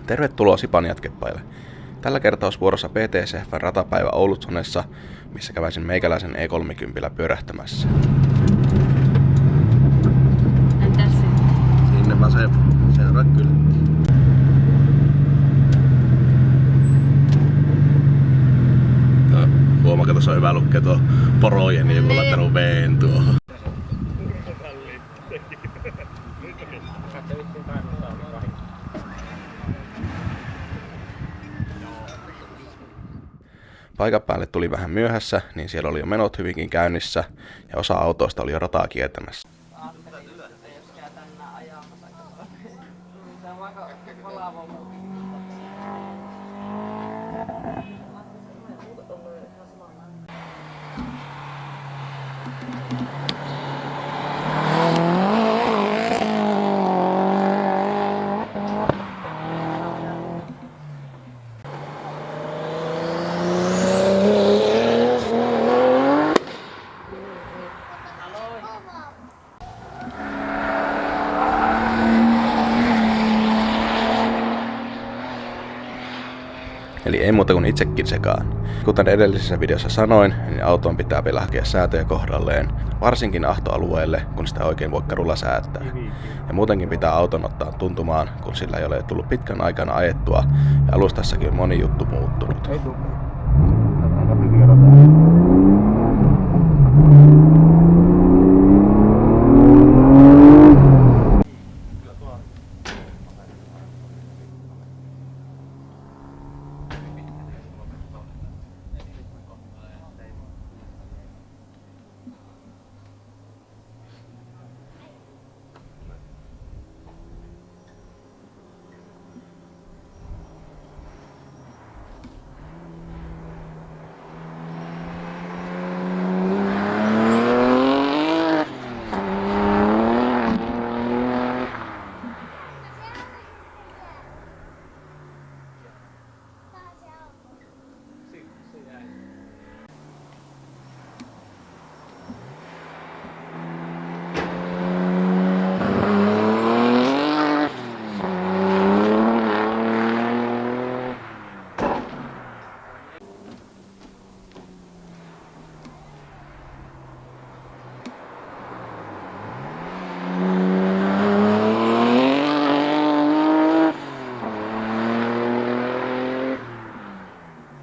Tervetuloa Sipan jatkepäille. Tällä kertaa olisi vuorossa PTCF:n ratapäivä Oulutsonessa, missä käväisin meikäläisen E30 pyörähtämässä. Entäs sitten? Sinne vaan seuraa kyllä. Huomaa, tuossa on hyvä lukea tuo porojen, niin joku on laittanut veen tuohon. Paikan päälle tuli vähän myöhässä, niin siellä oli jo menot hyvinkin käynnissä ja osa autoista oli jo rataa kiertämässä. Eli ei muuta kuin itsekin sekaan. Kuten edellisessä videossa sanoin, niin autoon pitää vielä hakea säätöjä kohdalleen, varsinkin ahtoalueelle, kun sitä oikein voi karulla säätää. Ja muutenkin pitää auton ottaa tuntumaan, kun sillä ei ole tullut pitkän aikana ajettua, ja alustassakin on moni juttu muuttunut.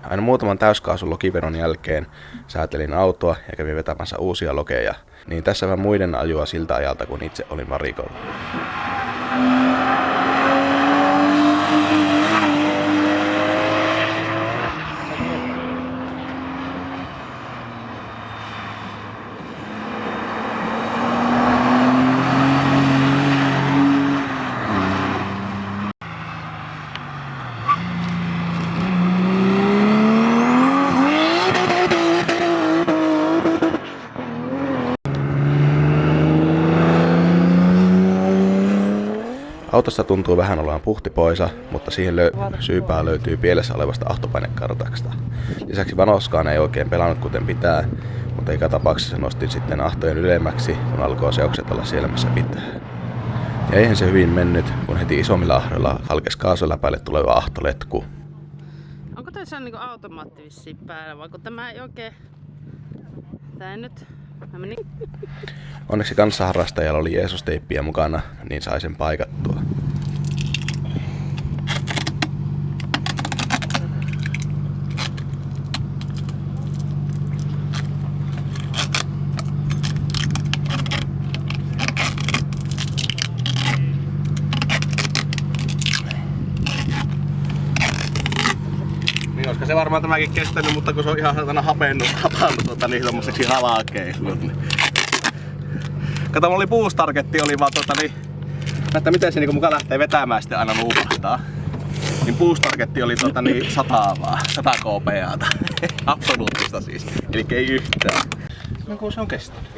Aina muutaman täyskaasun lokiveron jälkeen säätelin autoa ja kävin vetämässä uusia lokeja, niin tässä vähän muiden ajua siltä ajalta, kun itse olin varikolla. Autossa tuntuu vähän olevan puhtipoisa, mutta siihen syypää löytyy pielessä olevasta ahtopainekartasta. Lisäksi vanoskaan ei oikein pelannut kuten pitää, mutta eikä tapauksessa nostin sitten ahtojen ylemmäksi, kun alkoi seokset olla siellä missä pitää. Ja eihän se hyvin mennyt, kun heti isommilla ahdoilla halkesi kaasuläpäille tuleva ahtoletku. Onko tässä niinku automaatti vissiin päällä, vai kun tämä ei oikein... Tää ei nyt... Onneksi kanssaharrastajalla oli Jeesus-teippiä mukana, niin sai sen paikattua. Niin olisiko se varmaan tämäkin kestänyt, mutta kun se on ihan hapannut niin tommoseksi halakeillut. Niin. Kato, mulla oli boostargetti, oli vaan että miten se muka lähtee vetämään sitten aina nuupahtaa. Niin boostargetti oli 100 vaan, 100 kp:tä. Absoluuttista siis, eli ei yhtään. No kun se on kestänyt.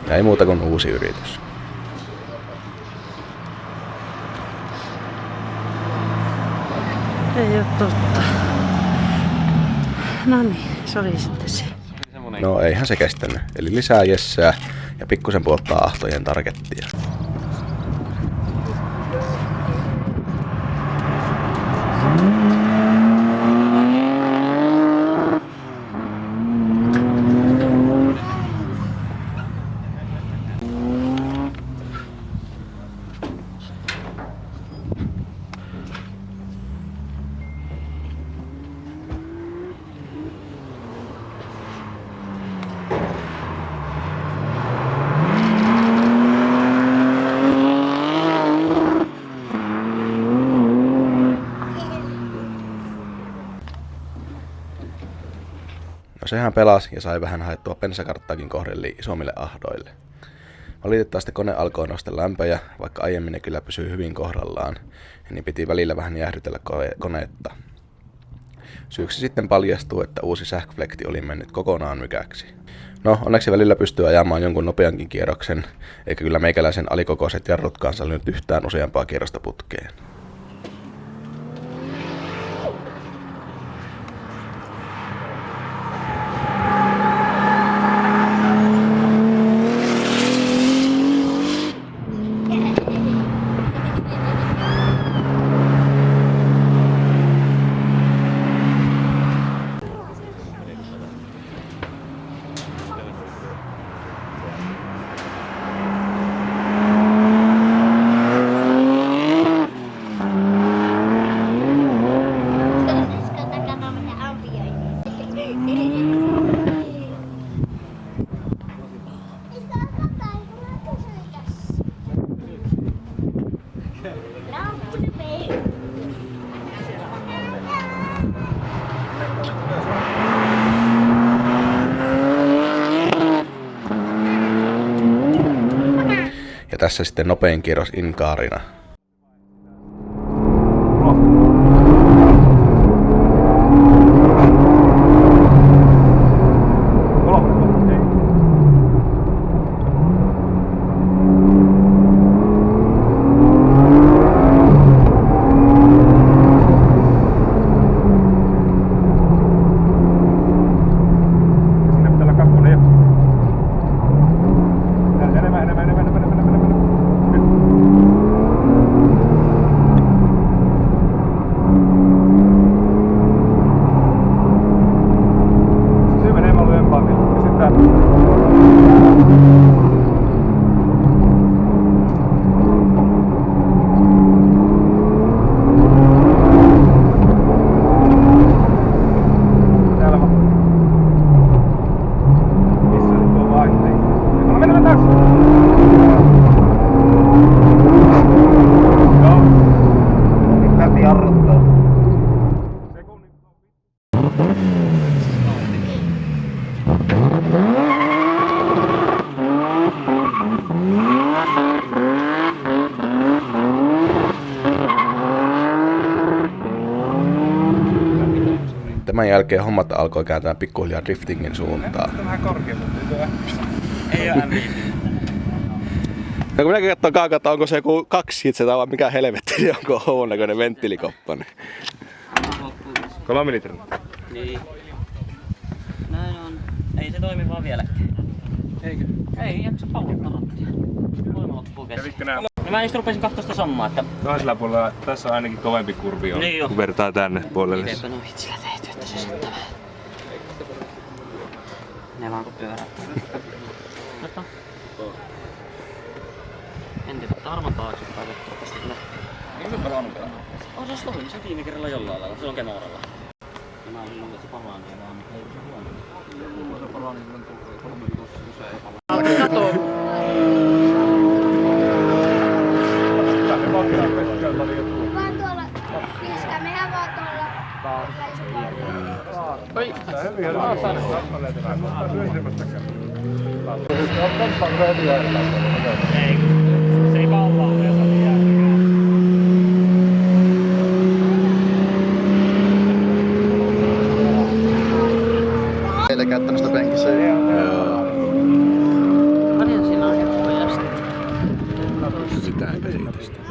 Ja ei muuta kuin uusi yritys. Ei oo totta. No niin, se oli sitten se. No eihän se kestänyt. Eli lisää jessää ja pikkusen puoltaa ahtojen targettia. No sehän pelasi ja sai vähän haettua bensakarttaakin kohdelleen isommille ahdoille. Valitettavasti kone alkoi nostaa lämpöjä, vaikka aiemmin ne kyllä pysyi hyvin kohdallaan, niin piti välillä vähän jäähdytellä koneetta. Syyksi sitten paljastui, että uusi sähköflekti oli mennyt kokonaan mykäksi. No, onneksi välillä pystyy ajamaan jonkun nopeankin kierroksen, eikä kyllä meikäläisen alikokoiset jarrutkaan sallinut yhtään useampaa kierrosta putkeen. Ja tässä sitten nopein kierros Inkaarina. Tämän jälkeen hommat alkoi kääntää pikkuhiljaa driftingin suuntaan. Vähän korkeammin. Ei oo MVP. No kun minäkin katsoin kaakata, onko se joku 2 hitsetä vai mikä helvetti, niin onko houvon näköinen venttiilikoppa. 3 litran. Niin. Näin on. Ei se toimi vaan vieläkään. Eikö? Ei jaksa pallottaa rattia. Voima loppuu kesken. Kävitkö nää? No mä just rupesin kattoo sitä sammaa, että... Toisella puolella tässä on ainakin kovempi kurvi on, Niin jo. kun vertaa tänne puolelle. Itepä no hitsillä tehty, että se sattaa vähän. Ne vaan kun pyörättää. Katso. En tiedä, että arvon taaksepäin vettä tästä kyllä. Eikö se palannut? On se toimi, se viime kerralla jollain lailla, silloin Kemoralla. Ja mä olin että se paranee vaan, mutta ei se huono. Se paranee, kun tulee 3 viikossa usein. Kato. Vaan tuolla, iskä, mehän vaan tuolla. Oi. Ei, se ei pallaa, me ei saa jäädäkään. Eilen käyttänyt sitä penkissä. Paljon siinä on heppoja sitten. Sitäänpä siitä sitten.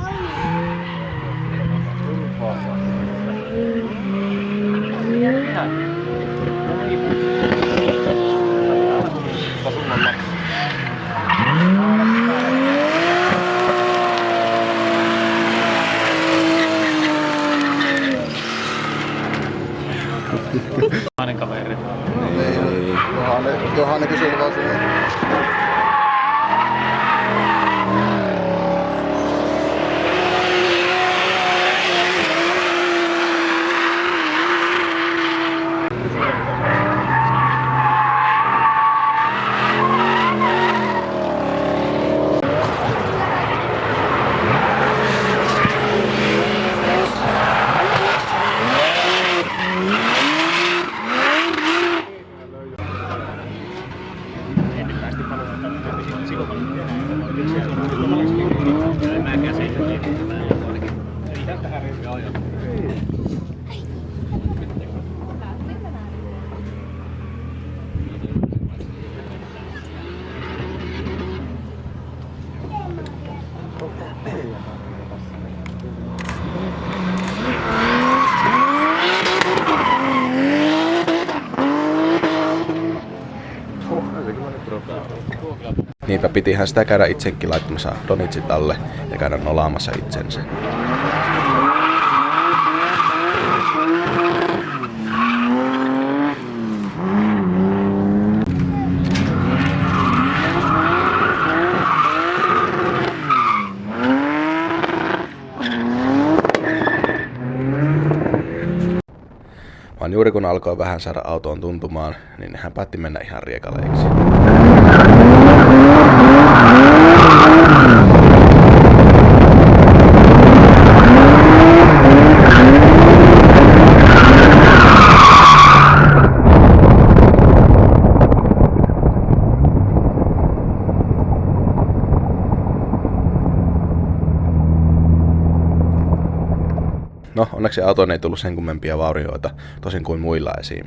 Niin. Johan ne kysyy vaan siihen. Niinpä pitihän sitä käydä itsekin laittamassa donitsit alle ja käydä nolaamassa itsensä. Vaan juuri kun alkoi vähän saada autoon tuntumaan, niin hän päätti mennä ihan riekaleiksi. No, onneksi autoon ei tullut sen kummempia vaurioita, tosin kuin muilla esim.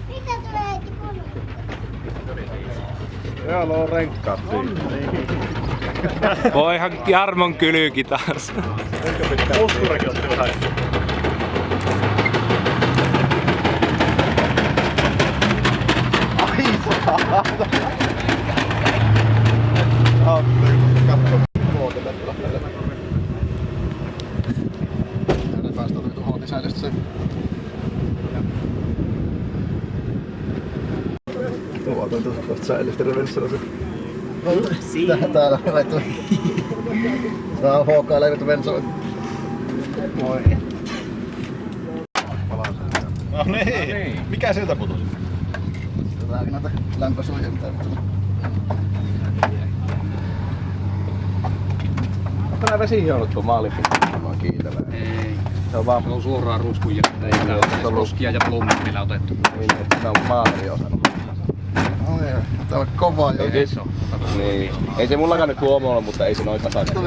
Mitä tulee heti kunnolla? Joo, on renkkaat siinä. Voihan Jarmon kylyki taas. Posturakin otti vähän. Tuosta säilystä revenssillä se. Täällä on laittu. Tää on HK leivitty bensoin. Moi. No niin. Mikä sieltä putosi? Täällä näitä lämpösuojia mitä nyt. Onko nää vesihionnut tuon maalin pistämään kiilellä? Ei. Se on vaan... Se on suoraan ruskun jätteitä. Ruskia ja plummit vielä otettu. Niin, että se on maaleri osannut. Tää on kovaa jo. Niin. Ei se mullakaan nyt huomo ole, mutta ei se noin tasaisesti.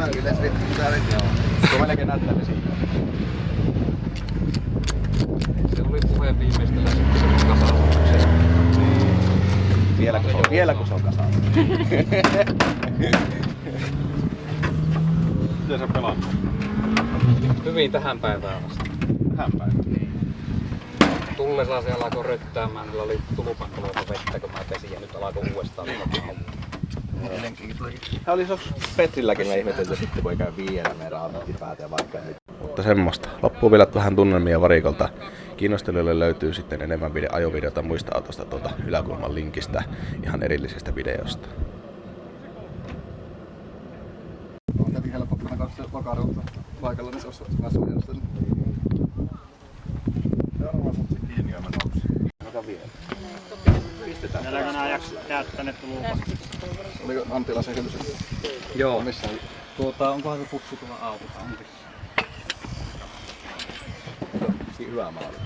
Se on melkein näyttää vesiä. Se oli puheen viimeistellä sitten se kasaan. Vieläkö se on kasaan? Miten sä pelaat? Hyvin tähän päivään asti. Tähän päivään? Niin. Tullessa se alkoi röttäämään, niillä oli tulupankoloita vettä kun mä pesin ja nyt alkoi uudestaan Tää oli sos Petrilläkin me ihmetelty sitten voi käy viedä meidän ammattipäätä ja vaikka nyt. Mutta semmoista. Loppuu vielä vähän tunnelmia varikolta. Kiinnostelijoille löytyy sitten enemmän ajovideota muista autosta tuolta yläkulman linkistä ihan erillisestä videosta. On tietenkin helppo, kun katsoa lokarilta paikalla, niin se olisi vähän mielestäni. Seuraava mut sit kiinni ja mä nousin. Ota vielä. Pistetään. Vieläkö nää käyttäneet lupa? Oliko Antilla se hylsy? Joo. Missä? Onkohan se pussi tuolla autossa? Hyvä maali.